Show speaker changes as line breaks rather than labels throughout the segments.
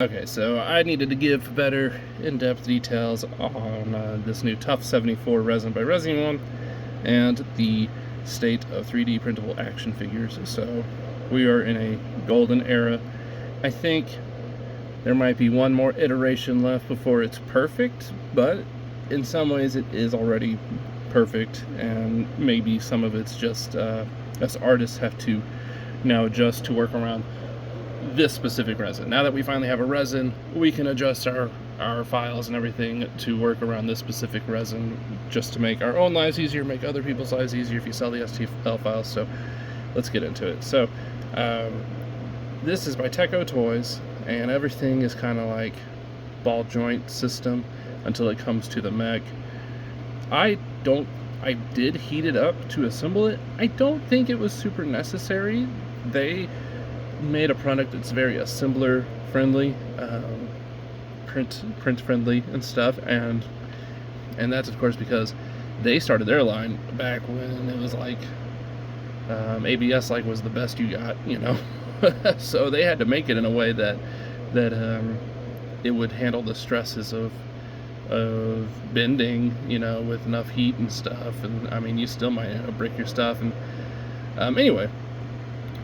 Okay, so I needed to give better in-depth details on this new Tough 74 resin by Resin and the state of 3D printable action figures. So we are in a golden era. I think there might be one more iteration left before it's perfect, but in some ways it is already perfect, and maybe some of it's just us artists have to now adjust to work around this specific resin. Now that we finally have a resin, we can adjust our files and everything to work around this specific resin, just to make our own lives easier, make other people's lives easier if you sell the STL files. So let's get into it. So this is by Teccotoys, and everything is kind of like ball joint system until it comes to the mech. I did heat it up to assemble it. I don't think it was super necessary. They made a product that's very assembler friendly, print friendly and stuff, and that's of course because they started their line back when it was like ABS like was the best you got, you know. So they had to make it in a way that it would handle the stresses of bending, you know, with enough heat and stuff. And I mean, you still might break your stuff. And anyway,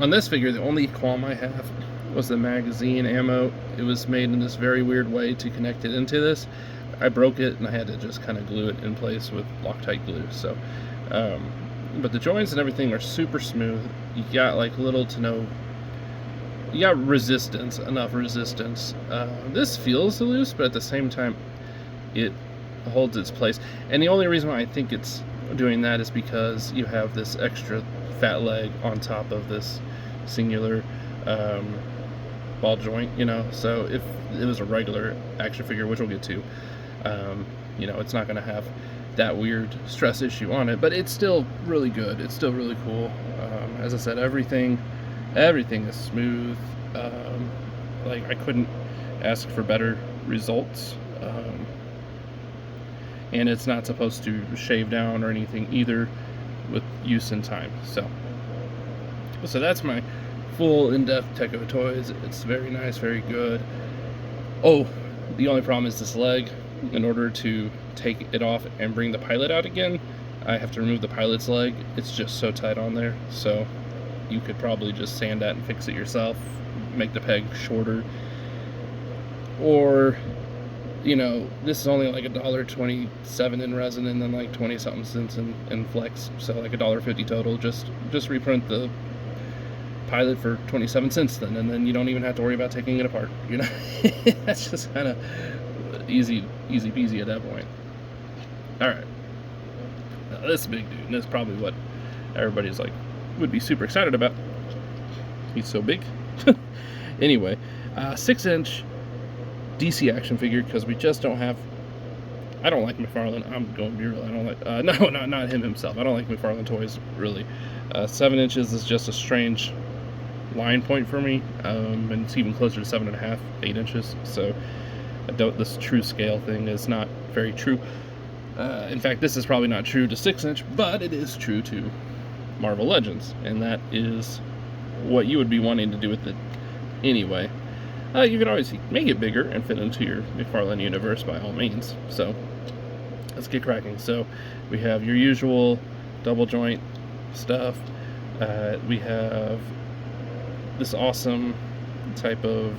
on this figure, the only qualm I have was the magazine ammo. It was made in this very weird way to connect it into this. I broke it and I had to just kind of glue it in place with Loctite glue. So, but the joints and everything are super smooth. You got like little to no, you got resistance, enough resistance. This feels loose, but at the same time, it holds its place. And the only reason why I think it's doing that is because you have this extra fat leg on top of this singular ball joint, you know. So if it was a regular action figure, which we'll get to, you know, it's not going to have that weird stress issue on it, but it's still really good. It's still really cool. As I said, everything is smooth. Like, I couldn't ask for better results. And it's not supposed to shave down or anything either with use in time. So that's my full in-depth Teccotoys. It's very nice, very good. Oh, the only problem is this leg. In order to take it off and bring the pilot out again, I have to remove the pilot's leg. It's just so tight on there. So you could probably just sand that and fix it yourself, make the peg shorter, or, you know, this is only like $1.27 in resin, and then like 20 something cents in flex, so like $1.50 total. Just reprint the pilot for 27 cents then, and then you don't even have to worry about taking it apart, you know. That's just kind of easy peasy at that point. All right, now this big dude, and this is probably what everybody's like would be super excited about. He's so big. Anyway, 6-inch DC action figure, because we just don't have. I don't like McFarlane. I'm going to be real. I don't like. No, not him himself. I don't like McFarlane toys really. 7 inches is just a strange line point for me, and it's even closer to 7.5, 8 inches. So I don't. This true scale thing is not very true. In fact, this is probably not true to 6-inch, but it is true to Marvel Legends, and that is what you would be wanting to do with it anyway. You can always make it bigger and fit into your McFarlane universe by all means. So let's get cracking. So we have your usual double joint stuff. We have this awesome type of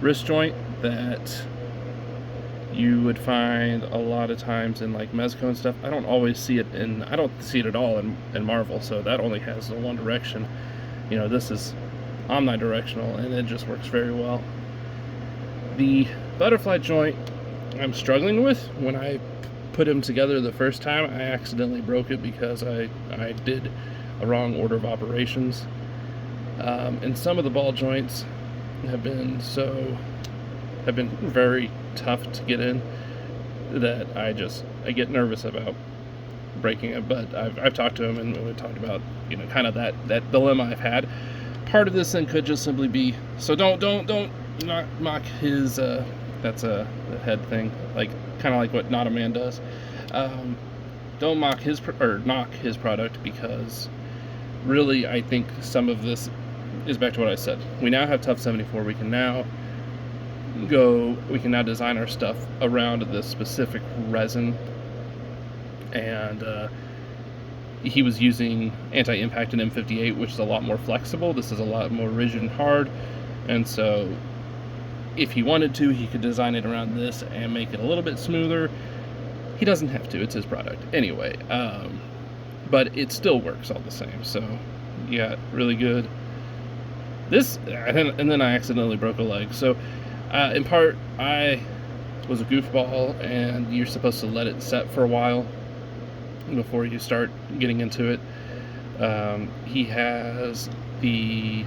wrist joint that you would find a lot of times in like Mezco and stuff. I don't always see it I don't see it at all in Marvel, so that only has the one direction. You know, this is omnidirectional, and it just works very well. The butterfly joint I'm struggling with. When I put them together the first time, I accidentally broke it because I did a wrong order of operations. And some of the ball joints have been very tough to get in that I get nervous about breaking it. But I've talked to him, and we talked about, you know, kind of that dilemma I've had. Part of this then could just simply be, so don't not mock his that's the head thing, like kind of like what Not a Man does. Don't mock knock his product, because really I think some of this is back to what I said. We now have Tough 74. We can now now design our stuff around this specific resin. And he was using anti-impact in M58, which is a lot more flexible. This is a lot more rigid and hard, and so if he wanted to, he could design it around this and make it a little bit smoother. He doesn't have to, it's his product anyway, but it still works all the same. So yeah, really good. This, and then I accidentally broke a leg. So in part, I was a goofball, and you're supposed to let it set for a while before you start getting into it. He has the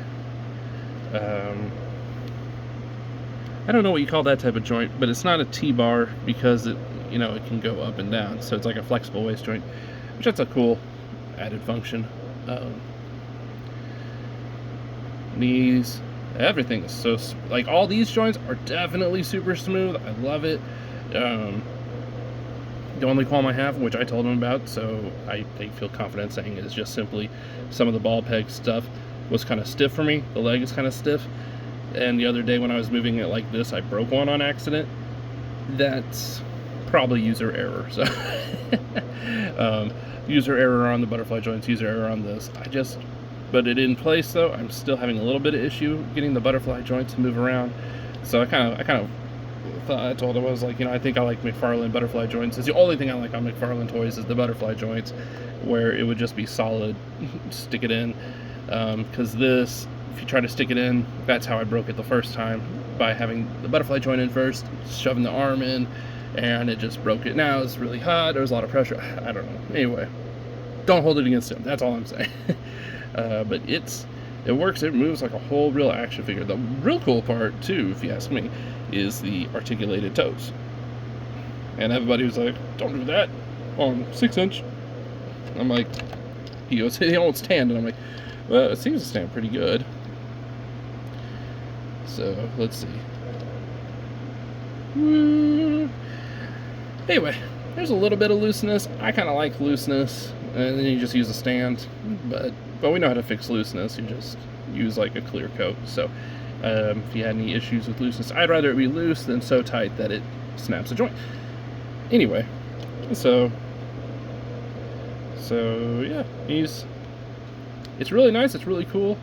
I don't know what you call that type of joint, but it's not a T-bar because it can go up and down, so it's like a flexible waist joint, which that's a cool added function. These, everything is so, like, all these joints are definitely super smooth. I love it. The only qualm I have, which I told him about, so I feel confident saying, is just simply some of the ball peg stuff was kind of stiff for me. The leg is kind of stiff, and the other day when I was moving it like this, I broke one on accident. That's probably user error. So user error on the butterfly joints, user error on this. But it in place though. I'm still having a little bit of issue getting the butterfly joints to move around. So I kind of thought, I told him, I was like, I think I like McFarlane butterfly joints. It's the only thing I like on McFarlane toys is the butterfly joints, where it would just be solid, stick it in. Because this, if you try to stick it in, that's how I broke it the first time, by having the butterfly joint in first, shoving the arm in, and it just broke it. Now it's really hot, there's a lot of pressure, I don't know. Anyway, don't hold it against him, that's all I'm saying. But it works, it moves like a whole real action figure. The real cool part too, if you ask me, is the articulated toes. And everybody was like, don't do that on 6-inch. I'm like, he goes, he won't stand, and I'm like, well, it seems to stand pretty good. So let's see. Anyway, there's a little bit of looseness. I kind of like looseness, and then you just use a stand. But we know how to fix looseness. You just use like a clear coat. So if you had any issues with looseness, I'd rather it be loose than so tight that it snaps a joint. Anyway, so yeah, it's really nice. It's really cool.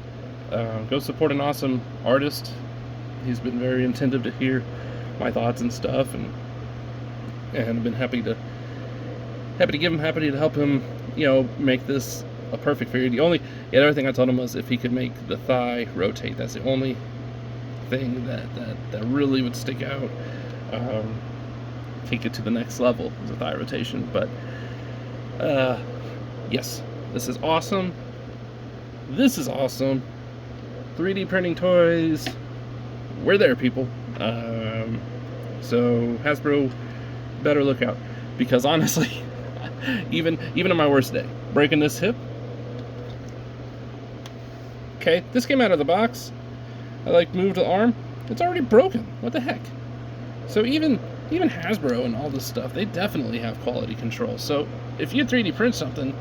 Go support an awesome artist. He's been very attentive to hear my thoughts and stuff, and I've been happy to help him, make this a perfect figure. The other thing I told him was if he could make the thigh rotate. That's the only thing that really would stick out. Take it to the next level, is the thigh rotation. But yes, this is awesome. 3D printing toys, we're there, people. So Hasbro, better look out, because honestly, even on my worst day, breaking this hip. Okay, this came out of the box. I moved the arm. It's already broken. What the heck? So even Hasbro and all this stuff, they definitely have quality control. So if you 3D print something,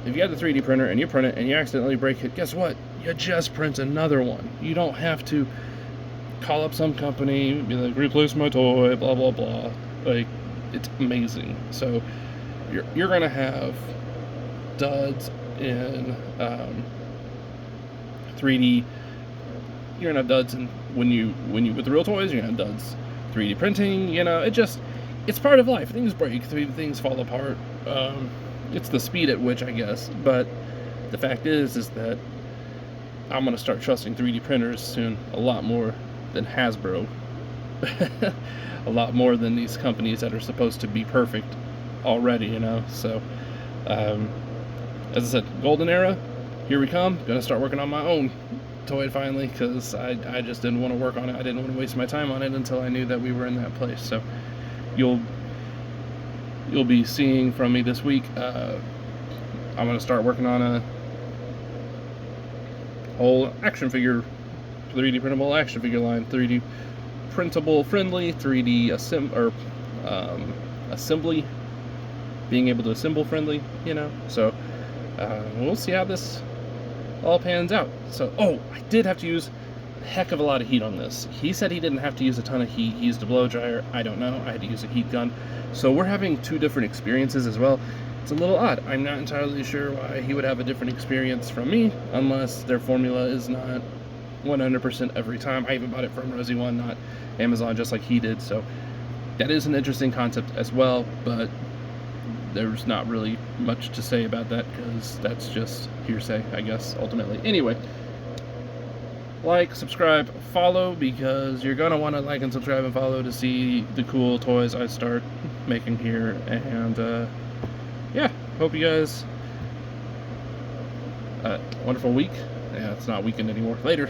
if you have the 3D printer and you print it and you accidentally break it, guess what? You just print another one. You don't have to call up some company, be like, replace my toy, blah blah blah. It's amazing. So you're gonna have duds in 3D. You're gonna have duds in when you with the real toys. You're gonna have duds 3D printing. It's part of life. Things break. Things fall apart. It's the speed at which, I guess. But the fact is that I'm gonna start trusting 3D printers soon, a lot more than Hasbro. A lot more than these companies that are supposed to be perfect already, So, as I said, golden era, here we come. Gonna start working on my own toy finally, because I just didn't want to work on it. I didn't want to waste my time on it until I knew that we were in that place. So, you'll be seeing from me this week. I'm gonna start working on a whole action figure, 3D printable action figure line, 3D printable friendly, 3D assembly, being able to assemble friendly, So we'll see how this all pans out. So, I did have to use heck of a lot of heat on this. He said he didn't have to use a ton of heat. He used a blow dryer. I don't know. I had to use a heat gun. So we're having two different experiences as well. It's a little odd. I'm not entirely sure why he would have a different experience from me, unless their formula is not 100% every time. I even bought it from Resi One, not Amazon, just like he did. So that is an interesting concept as well, but there's not really much to say about that because that's just hearsay, I guess, ultimately. Anyway, like, subscribe, follow, because you're gonna want to like and subscribe and follow to see the cool toys I start making here. And yeah, hope you guys wonderful week. Yeah, it's not weekend anymore. Later.